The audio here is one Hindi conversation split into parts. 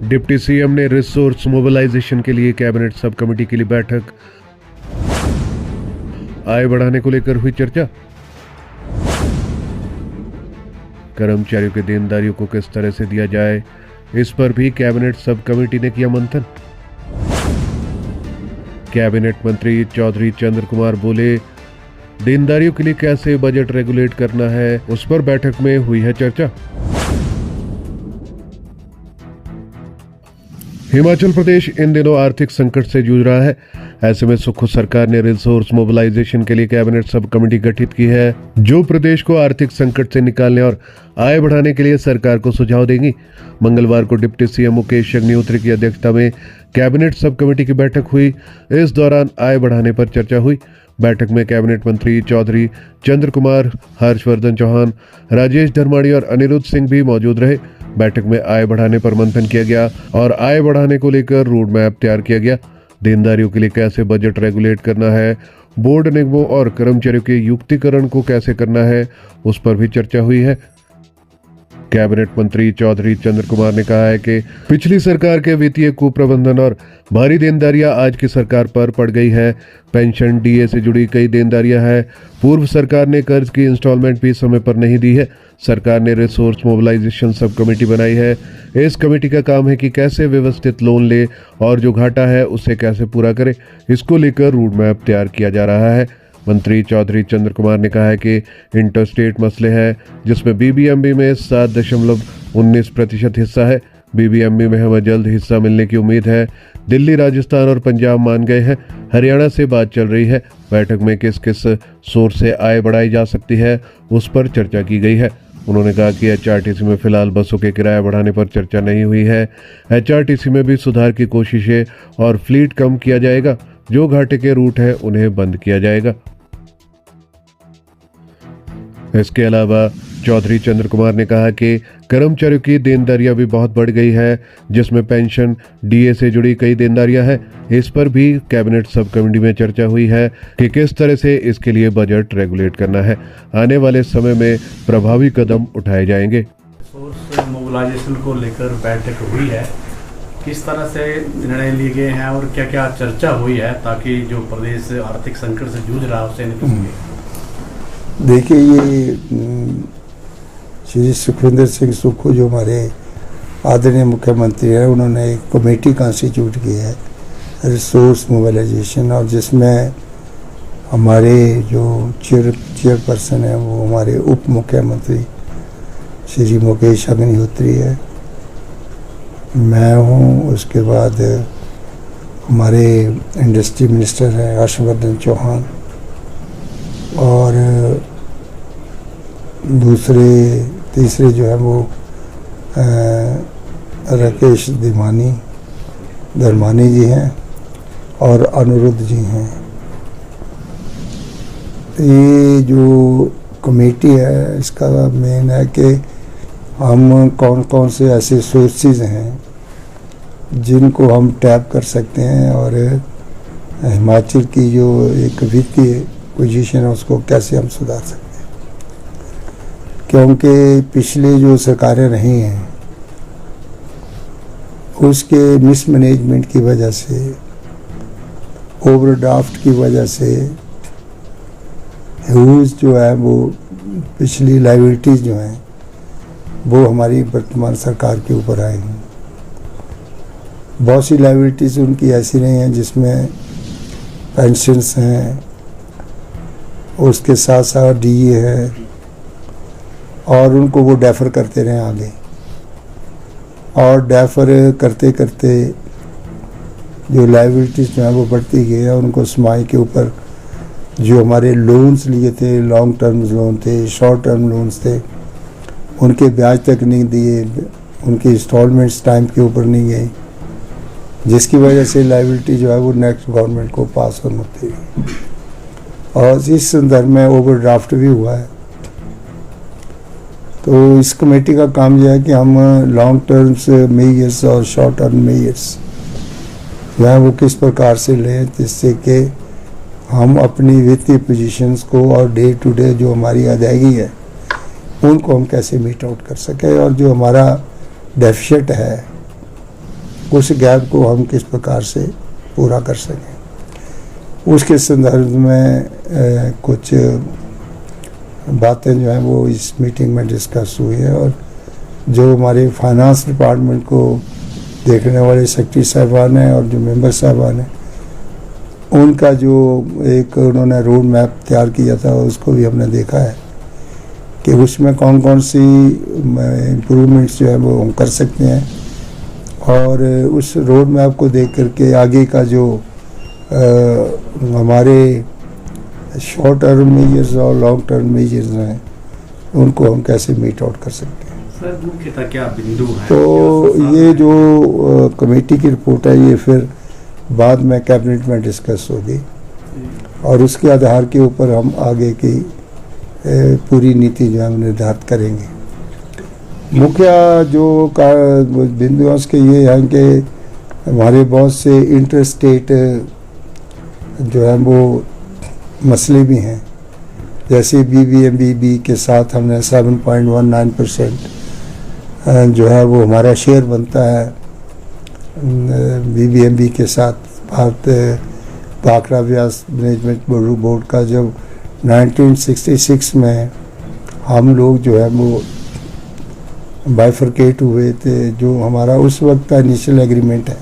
डिप्टी सीएम ने रिसोर्स मोबिलाइजेशन के लिए कैबिनेट सब कमेटी के लिए बैठक। आय बढ़ाने को लेकर हुई चर्चा। कर्मचारियों के देनदारियों को किस तरह से दिया जाए, इस पर भी कैबिनेट सब कमेटी ने किया मंथन। कैबिनेट मंत्री चौधरी चंद्र कुमार बोले, देनदारियों के लिए कैसे बजट रेगुलेट करना है, उस पर बैठक में हुई है चर्चा। हिमाचल प्रदेश इन दिनों आर्थिक संकट से जूझ रहा है। ऐसे में सुक्खू सरकार ने रिसोर्स मोबिलाइजेशन के लिए कैबिनेट सब कमेटी गठित की है, जो प्रदेश को आर्थिक संकट से निकालने और आय बढ़ाने के लिए सरकार को सुझाव देंगी। मंगलवार को डिप्टी सीएम मुकेश अग्निहोत्री की अध्यक्षता में कैबिनेट सब कमेटी की बैठक हुई। इस दौरान आय बढ़ाने पर चर्चा हुई। बैठक में कैबिनेट मंत्री चौधरी चंद्र कुमार, हर्षवर्धन चौहान, राजेश धर्माणी और अनिरुद्ध सिंह भी मौजूद रहे। बैठक में आय बढ़ाने पर मंथन किया गया और आय बढ़ाने को लेकर रोड मैप तैयार किया गया। देनदारियों के लिए कैसे बजट रेगुलेट करना है, बोर्ड निगमों और कर्मचारियों के युक्तिकरण को कैसे करना है, उस पर भी चर्चा हुई है। कैबिनेट मंत्री चौधरी चंद्र कुमार ने कहा है कि पिछली सरकार के वित्तीय कुप्रबंधन और भारी देनदारियां आज की सरकार पर पड़ गई है। पेंशन डीए से जुड़ी कई देनदारियां हैं। पूर्व सरकार ने कर्ज की इंस्टॉलमेंट भी समय पर नहीं दी है। सरकार ने रिसोर्स मोबिलाइजेशन सब कमेटी बनाई है। इस कमेटी का काम है कि कैसे व्यवस्थित लोन ले और जो घाटा है उसे कैसे पूरा करे। इसको लेकर रोड मैप तैयार किया जा रहा है। मंत्री चौधरी चंद्र कुमार ने कहा है कि इंटरस्टेट मसले हैं, जिसमें बीबीएमबी में 7.19% हिस्सा है। बीबीएमबी में हमें जल्द हिस्सा मिलने की उम्मीद है। दिल्ली, राजस्थान और पंजाब मान गए हैं। हरियाणा से बात चल रही है। बैठक में किस किस सोर्स से आय बढ़ाई जा सकती है, उस पर चर्चा की गई है। उन्होंने कहा कि एचआरटीसी में फिलहाल बसों के किराया बढ़ाने पर चर्चा नहीं हुई है। एचआरटीसी में भी सुधार की कोशिशें और फ्लीट कम किया जाएगा। जो घाटे के रूट है उन्हें बंद किया जाएगा। इसके अलावा चौधरी चंद्र कुमार ने कहा कि कर्मचारियों की देनदारियां भी बहुत बढ़ गई है, जिसमें पेंशन डीए से जुड़ी कई देनदारियां हैं। इस पर भी कैबिनेट सब कमेटी में चर्चा हुई है कि किस तरह से इसके लिए बजट रेगुलेट करना है। आने वाले समय में प्रभावी कदम उठाए जाएंगे। रिसोर्स मोबिलाइजेशन को लेकर बैठक हुई है, किस तरह से निर्णय लिए गए हैं और क्या क्या चर्चा हुई है, ताकि जो प्रदेश आर्थिक संकट से जूझ रहा है उसे निकल सके। देखिए, ये श्री सुखविंदर सिंह सुक्खू जो हमारे आदरणीय मुख्यमंत्री हैं, उन्होंने एक कमेटी कॉन्स्टिट्यूट की है रिसोर्स मोबिलाइजेशन, और जिसमें हमारे जो चेयरपर्सन हैं वो हमारे उप मुख्यमंत्री श्री मुकेश अग्निहोत्री है, मैं हूँ। उसके बाद हमारे इंडस्ट्री मिनिस्टर हैं हर्षवर्धन चौहान, और तीसरे जो है वो राकेश धर्मानी जी हैं और अनिरुद्ध जी हैं। ये जो कमेटी है, इसका मेन है कि हम कौन कौन से ऐसे सोर्सेज हैं जिनको हम टैप कर सकते हैं, और हिमाचल की जो एक वित्तीय पोजीशन है उसको कैसे हम सुधार सकते हैं। क्योंकि पिछले जो सरकारें रही हैं उसके मिसमैनेजमेंट की वजह से, ओवरड्राफ्ट की वजह से ह्यूज जो है वो पिछली लायबिलिटीज़ जो हैं वो हमारी वर्तमान सरकार के ऊपर आई हैं। बहुत सी लायबिलिटीज़ उनकी ऐसी नहीं हैं जिसमें पेंशन्स हैं, उसके साथ साथ डीए है, और उनको वो डेफर करते रहे आगे, और डेफर करते करते जो लायबिलिटीज़ जो है वो बढ़ती गई है। उनको समाई के ऊपर जो हमारे लोन्स लिए थे, लॉन्ग टर्म लोन थे, शॉर्ट टर्म लोन्स थे, उनके ब्याज तक नहीं दिए, उनकी इंस्टॉलमेंट्स टाइम के ऊपर नहीं गई, जिसकी वजह से लायबिलिटी जो है वो नेक्स्ट गवर्नमेंट को पास ऑन होती है। और इस संदर्भ में ओवरड्राफ्ट भी हुआ है। तो इस कमेटी का काम यह है कि हम लॉन्ग टर्म्स मेजर्स और शॉर्ट टर्म मेजर्स जो है वो किस प्रकार से लें, जिससे कि हम अपनी वित्तीय पोजीशंस को और डे टू डे जो हमारी अदायगी है उनको हम कैसे मीट आउट कर सकें, और जो हमारा डेफिसिट है उस गैप को हम किस प्रकार से पूरा कर सकें। उसके संदर्भ में कुछ बातें जो हैं वो इस मीटिंग में डिस्कस हुई है, और जो हमारे फाइनेंस डिपार्टमेंट को देखने वाले सेक्रेटरी साहबान हैं और जो मेंबर साहबान हैं, उनका जो एक उन्होंने रोड मैप तैयार किया था उसको भी हमने देखा है कि उसमें कौन कौन सी इम्प्रूवमेंट्स जो है वो हम कर सकते हैं, और उस रोड मैप को देख करके आगे का जो हमारे शॉर्ट टर्म मेजर्स और लॉन्ग टर्म मेजर्स हैं उनको हम कैसे मीट आउट कर सकते हैं। सर मुख्यतः क्या बिंदु है? तो ये जो कमेटी की रिपोर्ट है ये फिर बाद में कैबिनेट में डिस्कस होगी, और उसके आधार के ऊपर हम आगे की पूरी नीति जो है निर्धारित करेंगे। मुख्य जो बिंदु उसके ये हैं कि हमारे बहुत से इंटर स्टेट जो है वो मसले भी हैं, जैसे BBMBB के साथ हमने 7.19% जो है वो हमारा शेयर बनता है BBMB के साथ। भारत भाखड़ा व्यास मैनेजमेंट बोर्ड का जब 1966 में हम लोग जो है वो बाइफरकेट हुए थे, जो हमारा उस वक्त का इनिशियल एग्रीमेंट है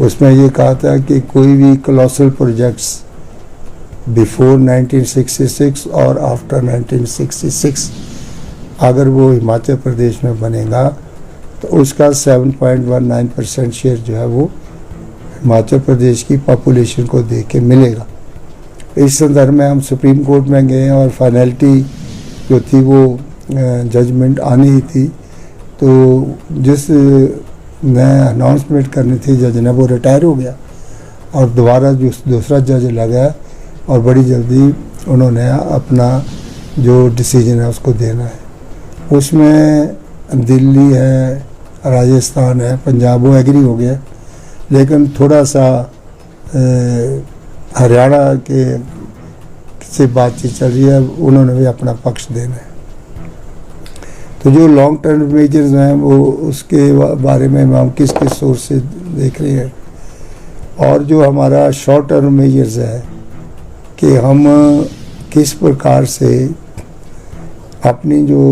उसमें ये कहा था कि कोई भी कोलोसल प्रोजेक्ट्स बिफोर 1966 और आफ्टर 1966 अगर वो हिमाचल प्रदेश में बनेगा तो उसका 7.19% शेयर जो है वो हिमाचल प्रदेश की पॉपुलेशन को दे के मिलेगा। इस संदर्भ में हम सुप्रीम कोर्ट में गए और फाइनलिटी जो थी वो जजमेंट आनी ही थी, तो जिस ने अनाउंसमेंट करनी थी जज ने वो रिटायर हो गया और दोबारा जो दूसरा जज लगा और बड़ी जल्दी उन्होंने अपना जो डिसीजन है उसको देना है। उसमें दिल्ली है, राजस्थान है, पंजाब वो एग्री हो गया, लेकिन थोड़ा सा हरियाणा के से बातचीत चल रही है, उन्होंने भी अपना पक्ष देना है। तो जो लॉन्ग टर्म मेजर्स हैं वो उसके बारे में हम किस किस सोर्स से देख रहे हैं, और जो हमारा शॉर्ट टर्म मेजर्स है कि हम किस प्रकार से अपनी जो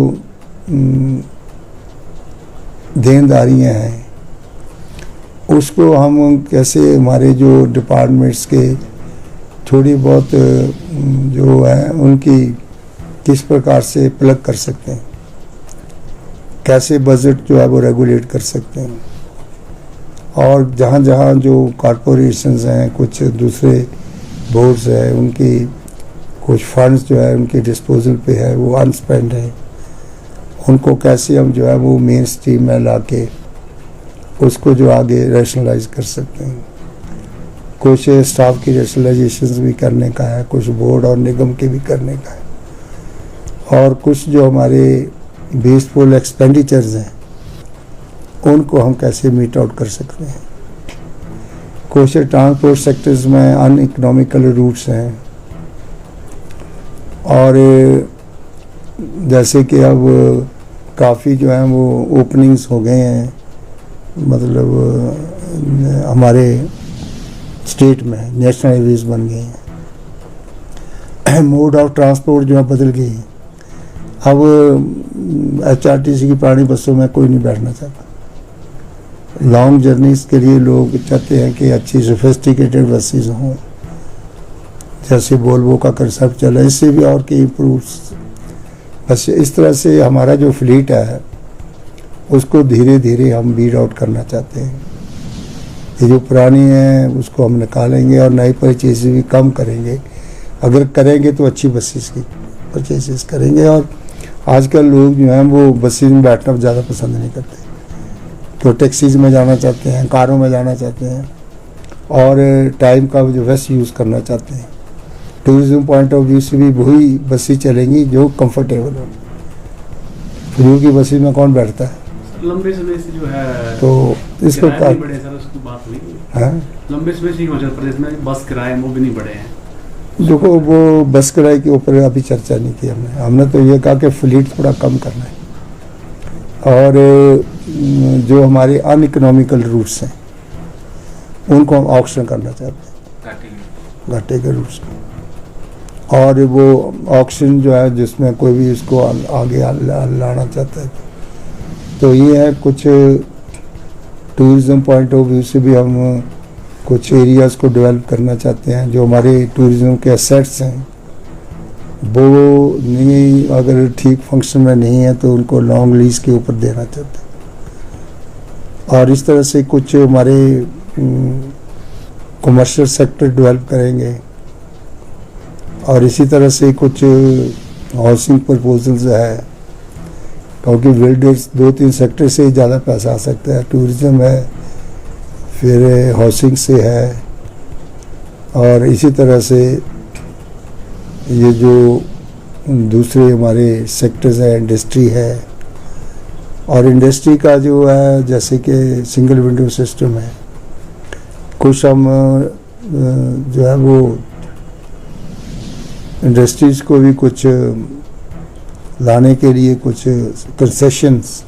देनदारियां हैं उसको हम कैसे हमारे जो डिपार्टमेंट्स के थोड़ी बहुत जो है उनकी किस प्रकार से प्लग कर सकते हैं, कैसे बजट जो है वो रेगुलेट कर सकते हैं, और जहाँ जहाँ जो कॉरपोरेशंस हैं, कुछ दूसरे बोर्ड्स हैं, उनकी कुछ फंड्स जो है उनके डिस्पोजल पे है वो अनस्पेंड है, उनको कैसे हम जो है वो मेन स्ट्रीम में ला के उसको जो आगे रैशनलाइज कर सकते हैं। कुछ स्टाफ की रैशनलाइजेशन भी करने का है, कुछ बोर्ड और निगम के भी करने का है, और कुछ जो हमारे बेसफुल एक्सपेंडिचर्स हैं उनको हम कैसे मीट आउट कर सकते हैं। कुछ ट्रांसपोर्ट सेक्टर्स में अनइकोनॉमिकल रूट्स हैं, और जैसे कि अब काफ़ी जो है वो ओपनिंग्स हो गए हैं, मतलब हमारे स्टेट में नेशनल हाईवेज बन गए हैं, मोड ऑफ ट्रांसपोर्ट जो है बदल गई है। अब HRTC की पुरानी बसों में कोई नहीं बैठना चाहता। लॉन्ग जर्नीज के लिए लोग चाहते हैं कि अच्छी सोफिस्टिकेटेड बसेज हों, जैसे वोल्वो का कंसेप्ट चला, इससे भी और कई इम्प्रूव्स। बस इस तरह से हमारा जो फ्लीट है उसको धीरे धीरे हम बीट आउट करना चाहते हैं। ये जो पुरानी है उसको हम निकालेंगे और नई परचेज भी कम करेंगे। अगर करेंगे तो अच्छी बसेस की परचेजेस करेंगे, और आजकल लोग जो हैं वो बसेस में बैठना ज़्यादा पसंद नहीं करते, तो टैक्सीज में जाना चाहते हैं, कारों में जाना चाहते हैं, और टाइम का जो बेस्ट यूज़ करना चाहते हैं। टूरिज्म पॉइंट ऑफ व्यू से भी वही बसें चलेंगी जो कंफर्टेबल हो। फिर की बसें में कौन बैठता है? लंबे समय से जो है तो इस प्रकार बढ़े सर, उसकी बात हुई है। लंबे समय से हिमाचल प्रदेश में बस किराए वो भी नहीं बढ़े हैं। देखो वो बस किराए के ऊपर अभी चर्चा नहीं की हमने तो ये कहा कि फ्लीट थोड़ा कम करना है। और जो हमारे अनइकोनॉमिकल रूट्स हैं उनको हम ऑक्शन करना चाहते हैं, घाटे के रूट्स को। और वो ऑक्शन जो है जिसमें कोई भी इसको आगे लाना चाहता है, तो ये है कुछ टूरिज़्म पॉइंट ऑफ व्यू से भी हम कुछ एरियाज़ को डेवलप करना चाहते हैं। जो हमारे टूरिज़्म के एसेट्स हैं वो नहीं, अगर ठीक फंक्शन में नहीं है तो उनको लॉन्ग लीज के ऊपर देना चाहते हैं। और इस तरह से कुछ हमारे कमर्शियल सेक्टर डेवलप करेंगे। और इसी तरह से कुछ हाउसिंग प्रपोजल्स है, क्योंकि विलेज 2-3 सेक्टर से ही ज़्यादा पैसा आ सकता है। टूरिज़्म है, फिर हाउसिंग से है, और इसी तरह से ये जो दूसरे हमारे सेक्टर्स हैं, इंडस्ट्री है। और इंडस्ट्री का जो है जैसे कि सिंगल विंडो सिस्टम है, कुछ हम जो है वो इंडस्ट्रीज़ को भी कुछ लाने के लिए कुछ कंसेशंस,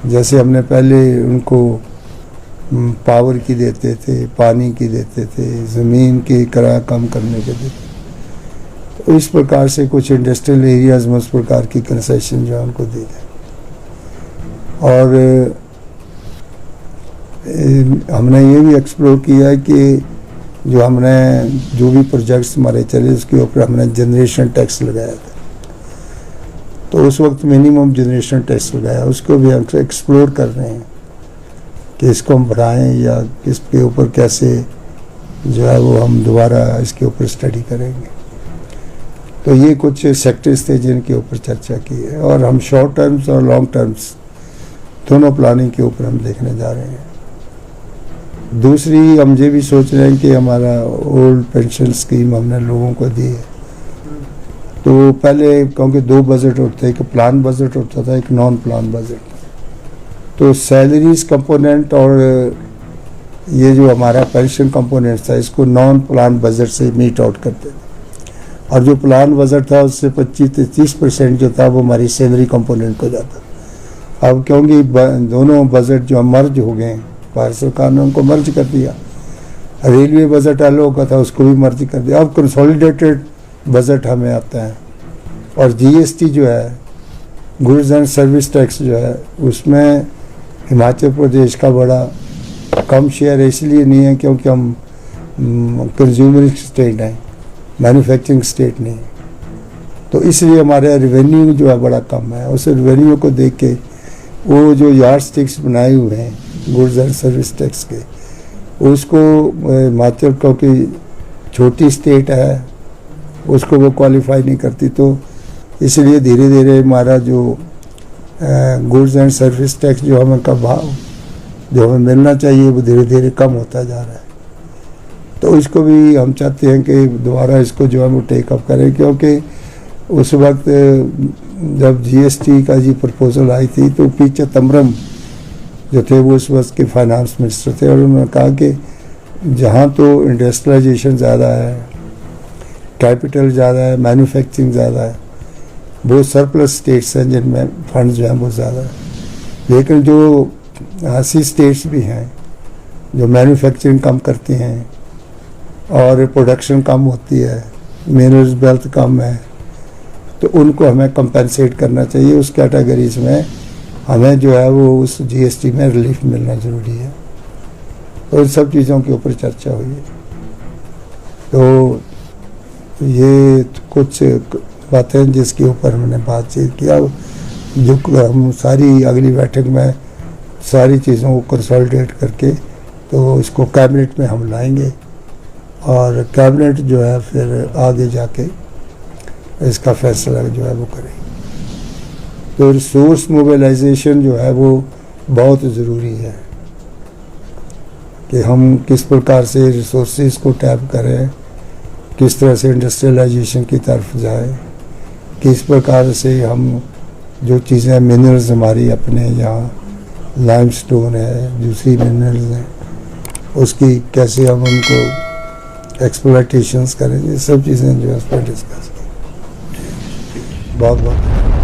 जैसे हमने पहले उनको पावर की देते थे, पानी की देते थे, ज़मीन की किराया कम करने के देते, तो इस प्रकार से कुछ इंडस्ट्रियल एरियाज़ में उस प्रकार की कंसेशन जो है उनको दी जाए। और हमने ये भी एक्सप्लोर किया है कि जो भी प्रोजेक्ट्स हमारे चले उसके ऊपर हमने जनरेशन टैक्स लगाया था, तो उस वक्त मिनिमम जनरेशन टैक्स लगाया, उसको भी हम एक्सप्लोर कर रहे हैं कि इसको हम बढ़ाएं या इसके ऊपर कैसे जो है वो हम दोबारा इसके ऊपर स्टडी करेंगे। तो ये कुछ सेक्टर्स थे जिनके ऊपर चर्चा की है, और हम शॉर्ट टर्म्स और लॉन्ग टर्म्स दोनों प्लानिंग के ऊपर हम देखने जा रहे हैं। दूसरी हम ये भी सोच रहे हैं कि हमारा ओल्ड पेंशन स्कीम हमने लोगों को दी है, तो पहले क्योंकि 2 बजट होते हैं, एक प्लान बजट होता था, एक नॉन प्लान बजट, तो सैलरीज कंपोनेंट और ये जो हमारा पेंशन कंपोनेंट था इसको नॉन प्लान बजट से मीट आउट करते थे। और जो प्लान बजट था उससे 25-30% जो था वो हमारी सैलरी कंपोनेंट को जाता। अब क्योंकि दोनों बजट जो मर्ज हो गए, भारत सरकार ने उनको मर्ज कर दिया, रेलवे बजट अलग होगा था उसको भी मर्ज कर दिया, अब कंसोलिडेटेड बजट हमें आता है। और जीएसटी जो है, गुड्स एंड सर्विस टैक्स जो है, उसमें हिमाचल प्रदेश का बड़ा कम शेयर इसलिए नहीं है क्योंकि हम कंज्यूमर स्टेट हैं, मैन्युफैक्चरिंग स्टेट नहीं, तो इसलिए हमारे रेवेन्यू जो है बड़ा कम है। उस रेवेन्यू को देख के वो जो यार्ड स्टिक्स बनाए हुए हैं गुड्स एंड सर्विस टैक्स के, उसको हिमाचल क्योंकि छोटी स्टेट है उसको वो क्वालिफाई नहीं करती, तो इसलिए धीरे धीरे हमारा जो गुड्स एंड सर्विस टैक्स जो हमें का भाव जो हमें मिलना चाहिए वो धीरे धीरे कम होता जा रहा है। तो इसको भी हम चाहते हैं कि दोबारा इसको जो है वो टेकअप करें, क्योंकि उस वक्त जब जीएसटी का जी प्रपोजल आई थी तो पी चिदम्बरम जो थे वो उस वक्त के फाइनेंस मिनिस्टर थे, और उन्होंने कहा कि जहाँ तो इंडस्ट्रियलाइजेशन ज़्यादा है, कैपिटल ज़्यादा है, मैन्युफैक्चरिंग ज़्यादा है, वो सरप्लस स्टेट्स हैं जिनमें फंड जो हैं वो ज़्यादा है। लेकिन जो ऐसी स्टेट्स भी हैं जो मैन्युफैक्चरिंग कम करती हैं और प्रोडक्शन कम होती है, मिनरल्स बेल्ट कम है, तो उनको हमें कंपेंसेट करना चाहिए। उस कैटेगरीज में हमें जो है वो उस जीएसटी में रिलीफ मिलना ज़रूरी है। तो इन सब चीज़ों के ऊपर चर्चा हुई है। तो ये कुछ बातें जिसके ऊपर हमने बातचीत किया, जो हम सारी अगली बैठक में सारी चीज़ों को कंसोलिडेट करके तो इसको कैबिनेट में हम लाएंगे, और कैबिनेट जो है फिर आगे जाके इसका फैसला जो है वो करेंगे। तो रिसोर्स मोबिलाइजेशन जो है वो बहुत ज़रूरी है कि हम किस प्रकार से रिसोर्सेज को टैप करें, किस तरह से इंडस्ट्रियलाइजेशन की तरफ जाए, किस प्रकार से हम जो चीज़ें मिनरल्स हमारी अपने यहाँ लाइमस्टोन है, दूसरी मिनरल्स हैं, उसकी कैसे हम उनको एक्सप्लॉयटेशंस करें, ये सब चीज़ें जो है उस पर डिस्कस करें। बहुत बहुत